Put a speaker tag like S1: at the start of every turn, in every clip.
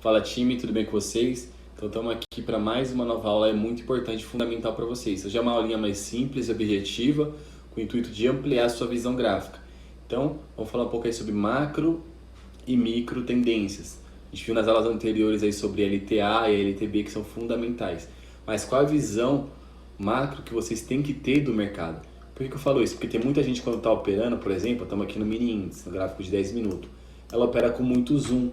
S1: Fala time, tudo bem com vocês? Então estamos aqui para mais uma nova aula, é muito importante, fundamental para vocês. Hoje é uma aulinha mais simples e objetiva, com o intuito de ampliar a sua visão gráfica. Então, vamos falar um pouco aí sobre macro e micro tendências. A gente viu nas aulas anteriores aí sobre LTA e LTB que são fundamentais. Mas qual a visão macro que vocês têm que ter do mercado? Por que eu falo isso? Porque tem muita gente quando está operando, por exemplo, estamos aqui no mini índice, no gráfico de 10 minutos, ela opera com muito zoom.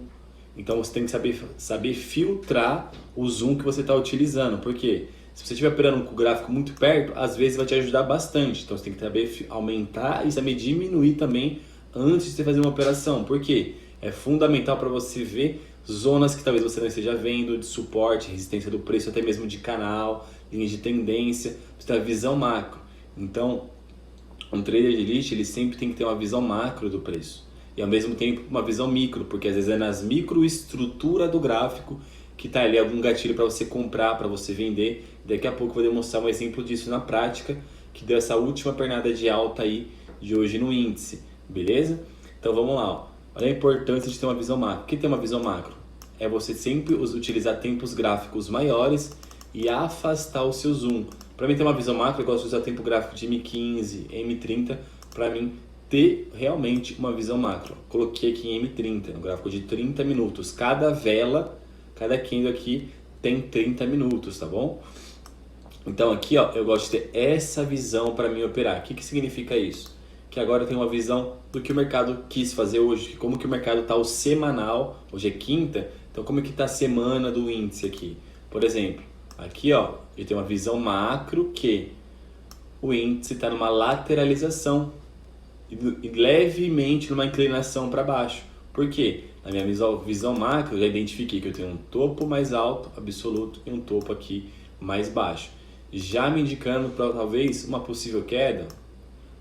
S1: Então você tem que saber filtrar o zoom que você está utilizando. Por quê? Se você estiver operando com o gráfico muito perto, às vezes vai te ajudar bastante. Então você tem que saber aumentar e saber diminuir também antes de você fazer uma operação. Por quê? É fundamental para você ver zonas que talvez você não esteja vendo, de suporte, resistência do preço, até mesmo de canal, linhas de tendência, você tem a visão macro. Então, um trader de elite, ele sempre tem que ter uma visão macro do preço. E ao mesmo tempo uma visão micro, porque às vezes é nas microestrutura do gráfico que está ali algum gatilho para você comprar, para você vender. Daqui a pouco eu vou demonstrar um exemplo disso na prática, que deu essa última pernada de alta aí de hoje no índice, beleza? Então vamos lá, ó. Olha a importância de ter uma visão macro. O que é ter uma visão macro? É você sempre utilizar tempos gráficos maiores e afastar o seu zoom. Para mim ter uma visão macro, eu gosto de usar tempo gráfico de M15, M30, para mim ter realmente uma visão macro. Coloquei aqui em M30, no gráfico de 30 minutos. Cada vela, cada candle aqui tem 30 minutos, tá bom? Então aqui, ó, eu gosto de ter essa visão para mim operar. O que significa isso? Que agora eu tenho uma visão do que o mercado quis fazer hoje, como que o mercado está o semanal, hoje é quinta, então como que está a semana do índice aqui. Por exemplo, aqui ó, eu tenho uma visão macro que o índice está numa lateralização e levemente numa inclinação para baixo. Por quê? Na minha visão macro, eu já identifiquei que eu tenho um topo mais alto, absoluto, e um topo aqui mais baixo. Já me indicando para talvez uma possível queda,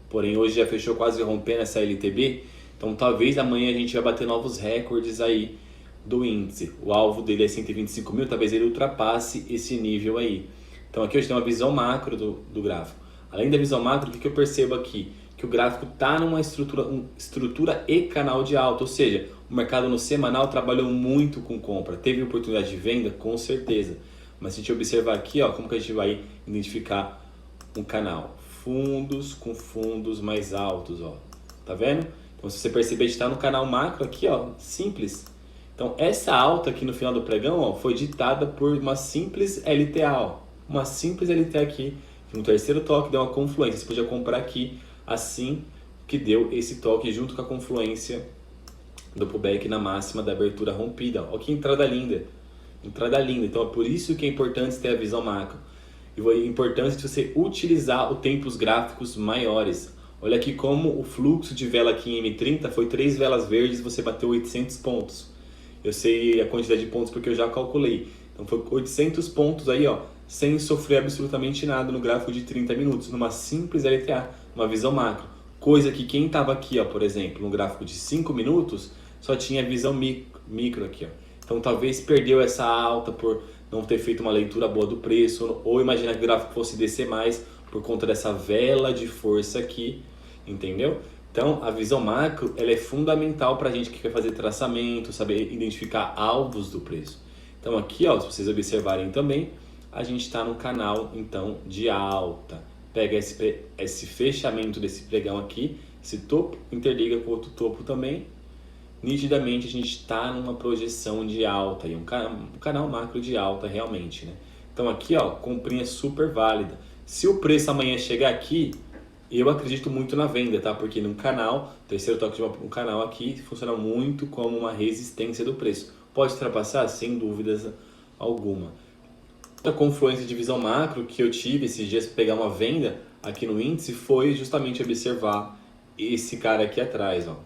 S1: porém hoje já fechou quase rompendo essa LTB, então talvez amanhã a gente vai bater novos recordes aí do índice. O alvo dele é 125 mil, talvez ele ultrapasse esse nível aí. Então aqui hoje tem uma visão macro do gráfico. Além da visão macro, o que eu percebo aqui? Que o gráfico está numa estrutura e canal de alta, ou seja, o mercado no semanal trabalhou muito com compra, teve oportunidade de venda, com certeza. Mas se a gente observar aqui, ó, como que a gente vai identificar um canal? Fundos com fundos mais altos, ó. Tá vendo? Então se você perceber, a gente está no canal macro aqui, ó, simples. Então essa alta aqui no final do pregão, ó, foi ditada por uma simples LTA, ó. Uma simples LTA aqui, no terceiro toque deu uma confluência, você podia comprar aqui assim que deu esse toque junto com a confluência do pullback na máxima da abertura rompida. Olha que entrada linda. Entrada linda. Então é por isso que é importante ter a visão macro. E a importância de você utilizar os tempos gráficos maiores. Olha aqui como o fluxo de vela aqui em M30 foi 3 velas verdes, você bateu 800 pontos. Eu sei a quantidade de pontos porque eu já calculei. Então foi 800 pontos aí, ó, sem sofrer absolutamente nada no gráfico de 30 minutos, numa simples LTA, uma visão macro. Coisa que quem estava aqui, ó, por exemplo, no gráfico de 5 minutos, só tinha visão micro aqui, ó. Então talvez perdeu essa alta por não ter feito uma leitura boa do preço, ou imaginar que o gráfico fosse descer mais por conta dessa vela de força aqui, entendeu? Então a visão macro, ela é fundamental para a gente que quer fazer traçamento, saber identificar alvos do preço. Então aqui, ó, se vocês observarem também, a gente está no canal então de alta. Pega esse fechamento desse pregão aqui, esse topo, interliga com outro topo também. Nitidamente a gente está numa projeção de alta, um canal macro de alta realmente, né? Então aqui, ó, comprinha super válida. Se o preço amanhã chegar aqui, eu acredito muito na venda, tá? Porque no canal, terceiro toque de um canal aqui, funciona muito como uma resistência do preço. Pode ultrapassar? Sem dúvidas alguma. A confluência de visão macro que eu tive esses dias para pegar uma venda aqui no índice foi justamente observar esse cara aqui atrás, ó.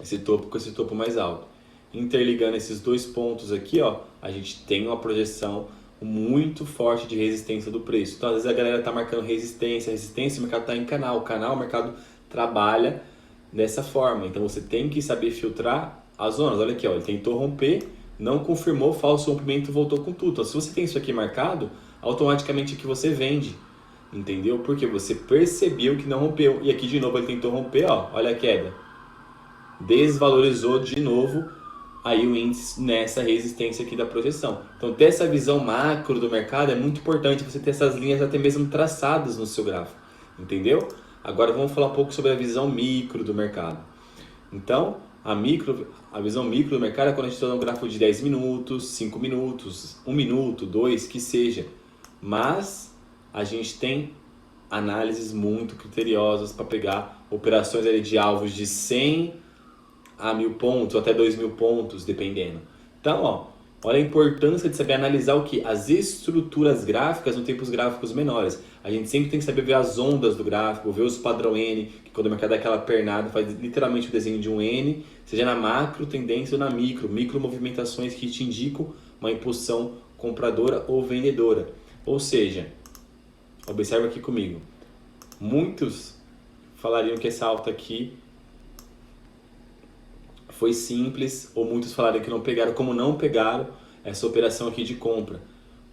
S1: Esse topo com esse topo mais alto. Interligando esses dois pontos aqui, ó, a gente tem uma projeção muito forte de resistência do preço. Então, às vezes a galera tá marcando resistência, o mercado tá em canal. O mercado trabalha dessa forma. Então, você tem que saber filtrar as zonas. Olha aqui, ó, ele tentou romper, não confirmou, falso rompimento, voltou com tudo. Então, se você tem isso aqui marcado, automaticamente aqui você vende. Entendeu? Porque você percebeu que não rompeu. E aqui de novo ele tentou romper, ó, olha a queda. Desvalorizou de novo aí o índice nessa resistência aqui da projeção. Então, ter essa visão macro do mercado é muito importante, você ter essas linhas até mesmo traçadas no seu gráfico, entendeu? Agora vamos falar um pouco sobre a visão micro do mercado. Então, a visão micro do mercado é quando a gente está no gráfico de 10 minutos, 5 minutos, 1 minuto, 2, que seja. Mas a gente tem análises muito criteriosas para pegar operações ali de alvos de 100 a 1.000 pontos, ou até 2.000 pontos, dependendo. Então, ó, olha a importância de saber analisar o que? As estruturas gráficas no tempos gráficos menores. A gente sempre tem que saber ver as ondas do gráfico, ver os padrão N, que quando o mercado dá aquela pernada, faz literalmente o desenho de um N, seja na macro tendência ou na micro movimentações que te indicam uma impulsão compradora ou vendedora. Ou seja, observa aqui comigo, muitos falariam que essa alta aqui foi simples, ou muitos falariam que não pegaram, como não pegaram essa operação aqui de compra,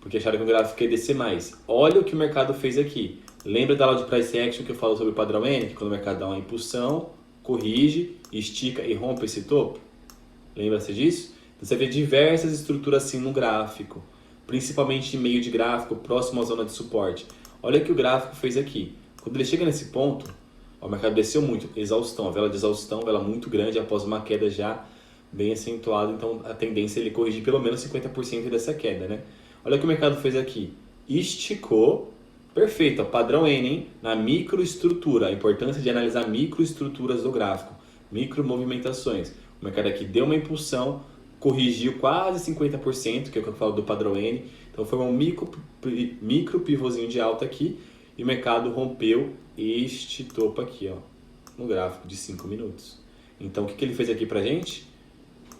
S1: porque acharam que o gráfico ia descer mais. Olha o que o mercado fez aqui. Lembra da aula de Price Action que eu falo sobre o padrão N, que quando o mercado dá uma impulsão, corrige, estica e rompe esse topo? Lembra-se disso? Então, você vê diversas estruturas assim no gráfico, principalmente em meio de gráfico, próximo à zona de suporte. Olha o que o gráfico fez aqui. Quando ele chega nesse ponto, o mercado desceu muito, exaustão, a vela de exaustão, vela muito grande após uma queda já bem acentuada, então a tendência é ele corrigir pelo menos 50% dessa queda, né? Olha o que o mercado fez aqui, esticou, perfeito, ó, padrão N, hein? Na microestrutura, a importância de analisar microestruturas do gráfico, micromovimentações. O mercado aqui deu uma impulsão, corrigiu quase 50%, que é o que eu falo do padrão N, então foi um micro pivôzinho de alta aqui, e o mercado rompeu este topo aqui, ó, no gráfico de 5 minutos. Então, o que ele fez aqui pra gente?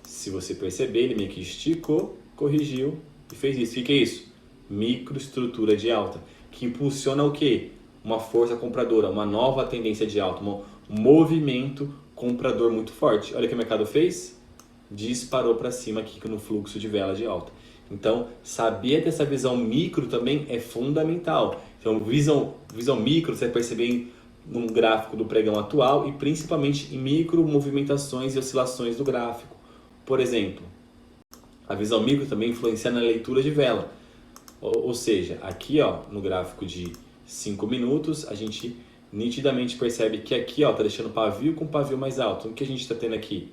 S1: Se você perceber, ele meio que esticou, corrigiu e fez isso. O que é isso? Microestrutura de alta, que impulsiona o quê? Uma força compradora, uma nova tendência de alta, um movimento comprador muito forte. Olha o que o mercado fez? Disparou para cima aqui no fluxo de vela de alta. Então, saber dessa visão micro também é fundamental. Então, visão micro, você vai perceber num gráfico do pregão atual e principalmente em micro movimentações e oscilações do gráfico. Por exemplo, a visão micro também influencia na leitura de vela. Ou seja, aqui ó, no gráfico de 5 minutos, a gente nitidamente percebe que aqui está deixando pavio com pavio mais alto. O que a gente está tendo aqui?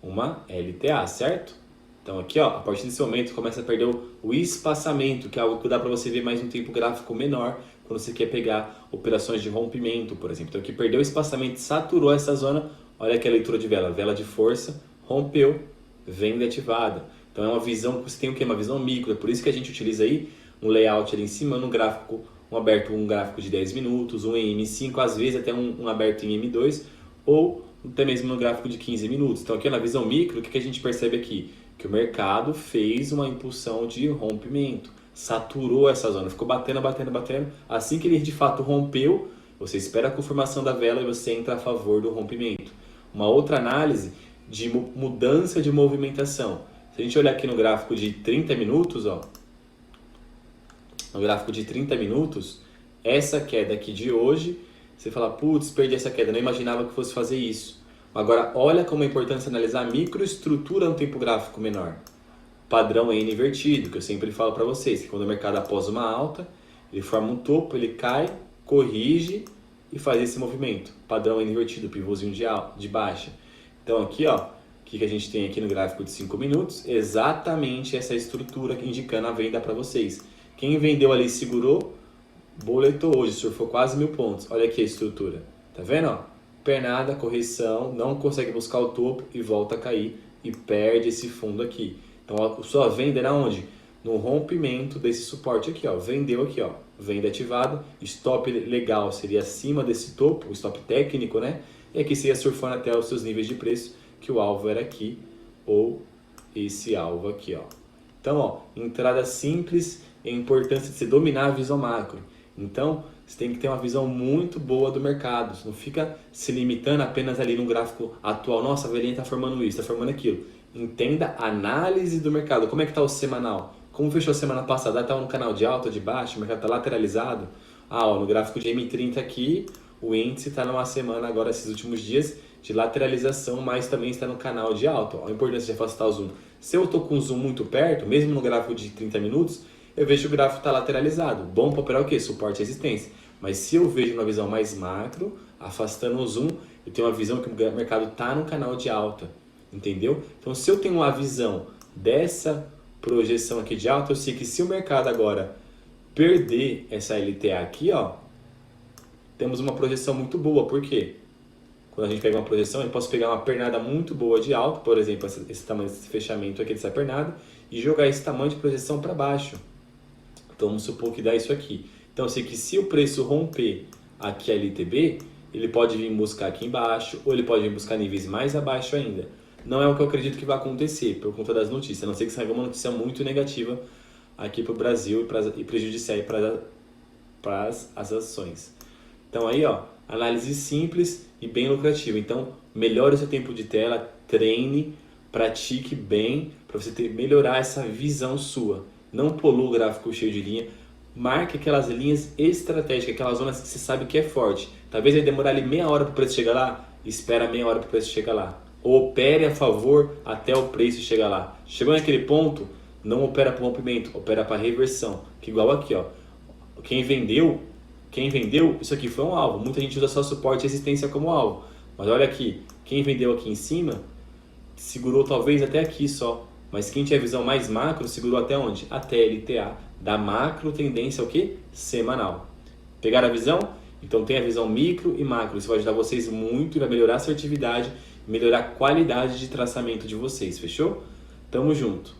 S1: Uma LTA, certo? Então aqui, ó, a partir desse momento começa a perder o espaçamento, que é algo que dá para você ver mais um tempo gráfico menor, quando você quer pegar operações de rompimento, por exemplo. Então aqui perdeu o espaçamento, saturou essa zona, olha aqui a leitura de vela, vela de força, rompeu, venda ativada. Então é uma visão, você tem o quê? Uma visão micro, é por isso que a gente utiliza aí um layout ali em cima, no gráfico, um gráfico de 10 minutos, um em M5, às vezes até um aberto em M2, ou até mesmo no gráfico de 15 minutos. Então aqui na visão micro, o que a gente percebe aqui? Que o mercado fez uma impulsão de rompimento, saturou essa zona, ficou batendo. Assim que ele de fato rompeu, você espera a confirmação da vela e você entra a favor do rompimento. Uma outra análise de mudança de movimentação. Se a gente olhar aqui no gráfico de 30 minutos, ó, no gráfico de 30 minutos, essa queda aqui de hoje, você fala, putz, perdi essa queda, não imaginava que fosse fazer isso. Agora, olha como é importante analisar a microestrutura no tempo gráfico menor. Padrão N invertido, que eu sempre falo para vocês, que quando o mercado após uma alta, ele forma um topo, ele cai, corrige e faz esse movimento. Padrão N invertido, pivôzinho de baixa. Então aqui, ó, o que a gente tem aqui no gráfico de 5 minutos? Exatamente essa estrutura indicando a venda para vocês. Quem vendeu ali segurou, boletou hoje, surfou quase 1.000 pontos. Olha aqui a estrutura, tá vendo? Ó? Pernada, correção, não consegue buscar o topo e volta a cair e perde esse fundo aqui. Então a sua venda era onde? No rompimento desse suporte aqui, ó. Vendeu aqui, ó. Venda ativada, stop legal seria acima desse topo, o stop técnico, né? E aqui você ia surfando até os seus níveis de preço, que o alvo era aqui ou esse alvo aqui, ó. Então, ó, entrada simples e a importância de você dominar a visão macro. Então, você tem que ter uma visão muito boa do mercado. Você não fica se limitando apenas ali no gráfico atual. Nossa, a velhinha está formando isso, está formando aquilo. Entenda a análise do mercado. Como é que está o semanal? Como fechou a semana passada? Estava no canal de alta, de baixo? O mercado está lateralizado? Ah, ó, no gráfico de M30 aqui, o índice está numa semana agora, esses últimos dias, de lateralização, mas também está no canal de alta. A importância de afastar o zoom. Se eu estou com o zoom muito perto, mesmo no gráfico de 30 minutos, eu vejo que o gráfico está lateralizado. Bom para operar o quê? Suporte e resistência. Mas se eu vejo uma visão mais macro, afastando o zoom, eu tenho uma visão que o mercado está no canal de alta. Entendeu? Então, se eu tenho uma visão dessa projeção aqui de alta, eu sei que se o mercado agora perder essa LTA aqui, ó, temos uma projeção muito boa. Por quê? Quando a gente pega uma projeção, eu posso pegar uma pernada muito boa de alta, por exemplo, esse tamanho desse fechamento aqui dessa pernada, e jogar esse tamanho de projeção para baixo. Então, vamos supor que dá isso aqui. Então, eu sei que se o preço romper aqui a LTB, ele pode vir buscar aqui embaixo, ou ele pode vir buscar níveis mais abaixo ainda. Não é o que eu acredito que vai acontecer, por conta das notícias. A não ser que saia uma notícia muito negativa aqui para o Brasil e prejudicial para as ações. Então, aí, ó, análise simples e bem lucrativa. Então, melhore o seu tempo de tela, treine, pratique bem para você melhorar essa visão sua. Não polua o gráfico cheio de linha. Marque aquelas linhas estratégicas, aquelas zonas que você sabe que é forte. Talvez vai demorar ali meia hora para o preço chegar lá. Espera meia hora para o preço chegar lá. Ou opere a favor até o preço chegar lá. Chegou naquele ponto, não opera para rompimento, opera para reversão. Que igual aqui, ó. Quem vendeu, isso aqui foi um alvo. Muita gente usa só suporte e resistência como alvo. Mas olha aqui, quem vendeu aqui em cima, segurou talvez até aqui só. Mas quem tinha visão mais macro, segurou até onde? Até LTA. Da macro tendência ao quê? Semanal. Pegaram a visão? Então tem a visão micro e macro. Isso vai ajudar vocês muito e vai melhorar a assertividade, melhorar a qualidade de traçamento de vocês. Fechou? Tamo junto.